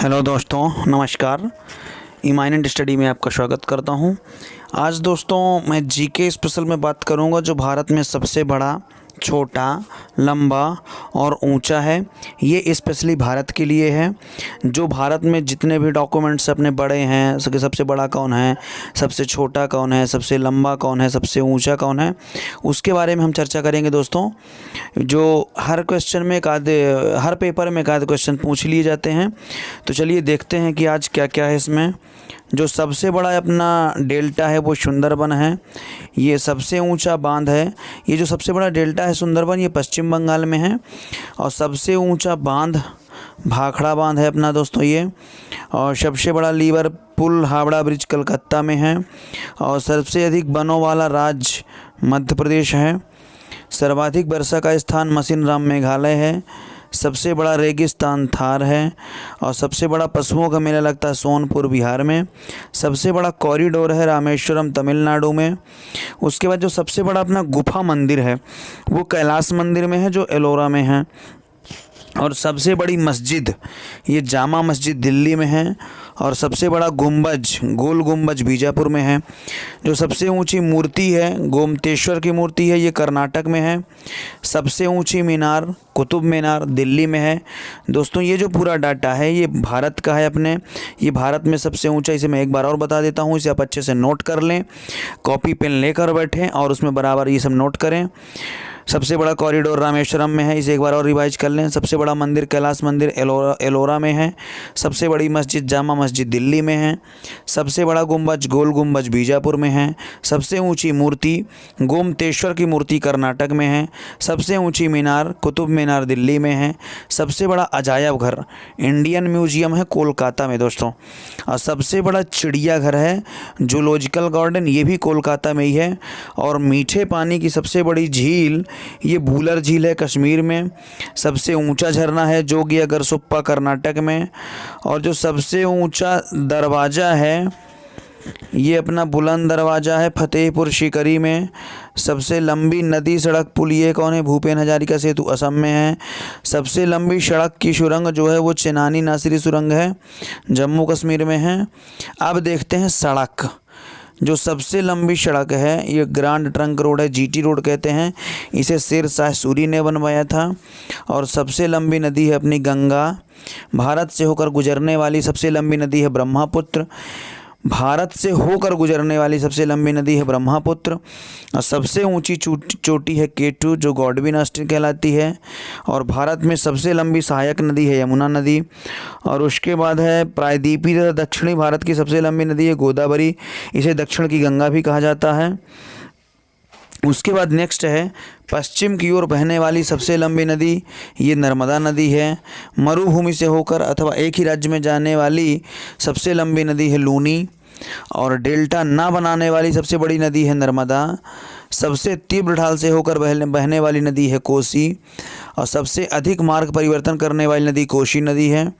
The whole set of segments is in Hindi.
हेलो दोस्तों, नमस्कार। इमाइनेंट स्टडी में आपका स्वागत करता हूं। आज दोस्तों मैं जीके स्पेशल में बात करूंगा जो भारत में सबसे बड़ा, छोटा, लंबा और ऊंचा है। ये स्पेशली भारत के लिए है। जो भारत में जितने भी डॉक्यूमेंट्स अपने बड़े हैं, सबसे बड़ा कौन है, सबसे छोटा कौन है, सबसे लंबा कौन है, सबसे ऊंचा कौन है, उसके बारे में हम चर्चा करेंगे दोस्तों। जो हर क्वेश्चन में हर पेपर में एक आध क्वेश्चन पूछ लिए जाते हैं। तो चलिए देखते हैं कि आज क्या क्या है इसमें। जो सबसे बड़ा अपना डेल्टा है वो सुंदरबन है। ये सबसे ऊंचा बांध है। ये जो सबसे बड़ा डेल्टा है सुंदरबन, ये पश्चिम बंगाल में है। और सबसे ऊंचा बांध भाखड़ा बांध है अपना दोस्तों ये। और सबसे बड़ा lever pull Howrah bridge Calcutta में है। और सबसे अधिक वनों वाला राज्य मध्य प्रदेश है। सर्वाधिक वर्षा का स्थान मशीनराम मेघालय है। सबसे बड़ा रेगिस्तान थार है। और सबसे बड़ा पशुओं का मेला लगता है सोनपुर बिहार में। सबसे बड़ा कॉरिडोर है रामेश्वरम तमिलनाडु में। उसके बाद जो सबसे बड़ा अपना गुफा मंदिर है वो कैलाश मंदिर में है जो एलोरा में है। और सबसे बड़ी मस्जिद ये जामा मस्जिद दिल्ली में है। और सबसे बड़ा गुंबज गोल गुंबज बीजापुर में है। जो सबसे ऊंची मूर्ति है गोमतेश्वर की मूर्ति है, ये कर्नाटक में है। सबसे ऊंची मीनार कुतुब मीनार दिल्ली में है। दोस्तों ये जो पूरा डाटा है ये भारत का है अपने। ये भारत में सबसे ऊंचा, इसे मैं एक बार और बता देता हूँ, इसे आप अच्छे से नोट कर लें, कॉपी पेन लेकर बैठें और उसमें बराबर ये सब नोट करें। सबसे बड़ा कॉरिडोर रामेश्वरम में है, इसे एक बार और रिवाइज कर लें। सबसे बड़ा मंदिर कैलाश मंदिर एलोरा में है। सबसे बड़ी मस्जिद जामा मस्जिद दिल्ली में है। सबसे बड़ा गुंबज गोल गुंबज बीजापुर में है। सबसे ऊंची मूर्ति गोमतेश्वर की मूर्ति कर्नाटक में है। सबसे ऊंची मीनार कुतुब मीनार दिल्ली में है। सबसे बड़ा अजायब घर इंडियन म्यूजियम है कोलकाता में दोस्तों। और सबसे बड़ा चिड़ियाघर है जूलॉजिकल गार्डन, ये भी कोलकाता में ही है। और मीठे पानी की सबसे बड़ी झील ये भूलर झील है कश्मीर में। सबसे ऊंचा झरना है जोगिया गरसुप्पा कर्नाटक में। और जो सबसे ऊंचा दरवाज़ा है ये अपना बुलंद दरवाज़ा है फतेहपुर सीकरी में। सबसे लंबी नदी सड़क पुल ये कौन है, भूपेन हजारिका सेतु असम में है। सबसे लंबी सड़क की सुरंग जो है वो चेनानी नासिरी सुरंग है जम्मू कश्मीर में है। अब देखते हैं सड़क। जो सबसे लंबी सड़क है ये ग्रांड ट्रंक रोड है, जीटी रोड कहते हैं। इसे शेर शाह सूरी ने बनवाया था। और सबसे लंबी नदी है अपनी गंगा। भारत से होकर गुजरने वाली सबसे लंबी नदी है ब्रह्मपुत्र। भारत से होकर गुजरने वाली सबसे लंबी नदी है ब्रह्मपुत्र। और सबसे ऊंची चोटी है केटू जो गॉडविन ऑस्टिन कहलाती है। और भारत में सबसे लंबी सहायक नदी है यमुना नदी। और उसके बाद है प्रायद्वीपीय तथा दक्षिणी भारत की सबसे लंबी नदी है गोदावरी, इसे दक्षिण की गंगा भी कहा जाता है। उसके बाद नेक्स्ट है पश्चिम की ओर बहने वाली सबसे लंबी नदी ये नर्मदा नदी है। मरुभूमि से होकर अथवा एक ही राज्य में जाने वाली सबसे लंबी नदी है लूनी। और डेल्टा ना बनाने वाली सबसे बड़ी नदी है नर्मदा। सबसे तीव्र ढाल से होकर बहने वाली नदी है कोसी। और सबसे अधिक मार्ग परिवर्तन करने वाली नदी कोशी नदी है।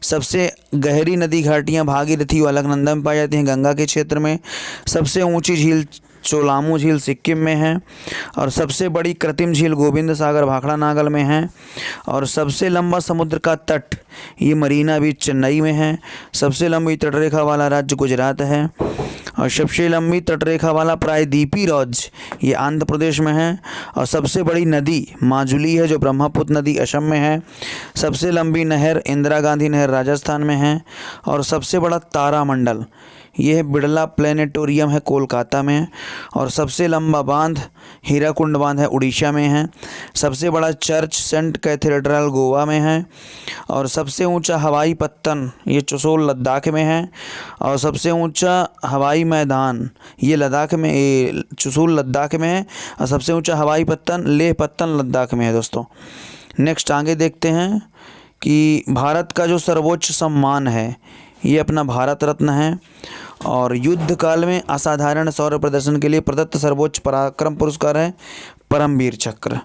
सबसे गहरी नदी घाटियाँ भागीरथी और अलकनंदा में पाई जाती हैं गंगा के क्षेत्र में। सबसे ऊंची झील चोलामू झील सिक्किम में है। और सबसे बड़ी कृत्रिम झील गोविंद सागर भाखड़ा नागल में है। और सबसे लंबा समुद्र का तट ये मरीना बीच चेन्नई में है। सबसे लंबी तटरेखा वाला राज्य गुजरात है। और सबसे लंबी तटरेखा वाला प्रायद्वीपीय राज्य ये आंध्र प्रदेश में है। और सबसे बड़ी नदी माजुली है जो ब्रह्मपुत्र नदी असम में है। सबसे लंबी नहर इंदिरा गांधी नहर राजस्थान में है। और सबसे बड़ा तारामंडल ये है बिड़ला प्लेनेटोरियम है कोलकाता में। और सबसे लंबा बांध हीराकुंड बांध है उड़ीसा में है। सबसे बड़ा चर्च सेंट कैथेड्रल गोवा में है। और सबसे ऊंचा हवाई पत्तन ये चुशोल लद्दाख में है। और सबसे ऊंचा हवाई मैदान ये चुशोल लद्दाख में है। और सबसे ऊंचा हवाई पत्तन लेह पत्तन लद्दाख में है दोस्तों। नेक्स्ट आगे देखते हैं कि भारत का जो सर्वोच्च सम्मान है ये अपना भारत रत्न है। और युद्ध काल में असाधारण शौर्य प्रदर्शन के लिए प्रदत्त सर्वोच्च पराक्रम पुरस्कार है परमवीर चक्र।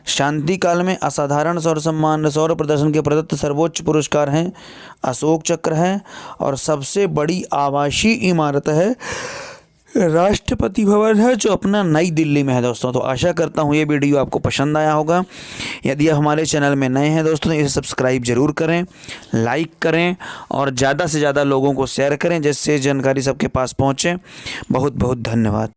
शांति काल में असाधारण शौर्य प्रदर्शन के प्रदत्त सर्वोच्च पुरस्कार हैं अशोक चक्र है। और सबसे बड़ी आवासीय इमारत है राष्ट्रपति भवन है जो अपना नई दिल्ली में है दोस्तों। तो आशा करता हूँ ये वीडियो आपको पसंद आया होगा। यदि आप हमारे चैनल में नए हैं दोस्तों तो इसे सब्सक्राइब ज़रूर करें, लाइक करें और ज़्यादा से ज़्यादा लोगों को शेयर करें जिससे जानकारी सबके पास पहुँचे। बहुत बहुत धन्यवाद।